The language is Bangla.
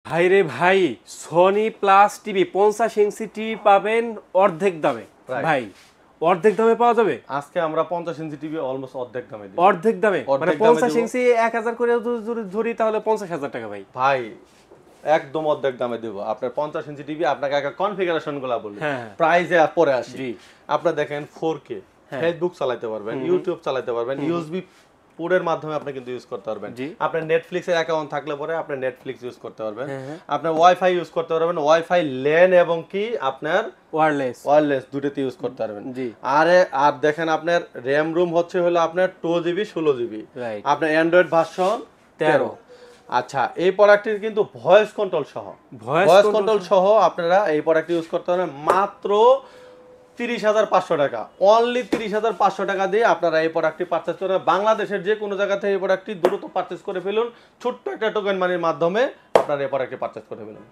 ভাইরে ভাই, Sony plus TV 50 inch TV পাবেন অর্ধেক দামে। Right. ভাই অর্ধেক দামে পাওয়া যাবে? আজকে আমরা 50 ইঞ্চি টিভি অলমোস্ট অর্ধেক দামে দিই। অর্ধেক দামে মানে অর্ধেক দামে 50 দেব। ইঞ্চি 1000 করে যদি ধরি তাহলে 50,000 টাকা ভাই। ভাই একদম অর্ধেক দামে দেব। আপনার 50 ইঞ্চি টিভি আপনাকে আগে কনফিগারেশনগুলো বলি। হ্যাঁ। প্রাইসে পরে আসি। জি। আপনারা দেখেন 4K ফেসবুক চালাতে পারবেন, ইউটিউব চালাতে পারবেন, ইউএসবি পোর্টের মাধ্যমে আপনি কিন্তু ইউজ করতে পারবেন। জি। আপনার নেটফ্লিক্সের অ্যাকাউন্ট থাকলে পরে আপনি নেটফ্লিক্স ইউজ করতে পারবেন। আপনার ওয়াইফাই ইউজ করতে পারবেন, ওয়াইফাই ল্যান এবং কি আপনার ওয়্যারলেস দুটোতে ইউজ করতে পারবেন। জি। আর দেখেন আপনার র‍্যাম রুম হলো আপনার 2GB 16GB। Right. আপনার অ্যান্ড্রয়েড ভার্সন 13। আচ্ছা, এই প্রোডাক্টটির কিন্তু ভয়েস কন্ট্রোল সহ ভয়েস কন্ট্রোল সহ আপনারা এই প্রোডাক্টটি ইউজ করতে পারেন মাত্র 30,500 টাকা। অনলি 30,500 টাকা দিয়ে আপনারা এই প্রোডাক্টটি পারচেজ করেন। বাংলাদেশের যে কোনো জায়গা থেকে এই প্রোডাক্টটি দ্রুত পারচেজ করে ফেলুন। ছোট্ট একটা টোকেন মানির মাধ্যমে আপনারা এই প্রোডাক্টটি পারচেজ করে ফেলুন।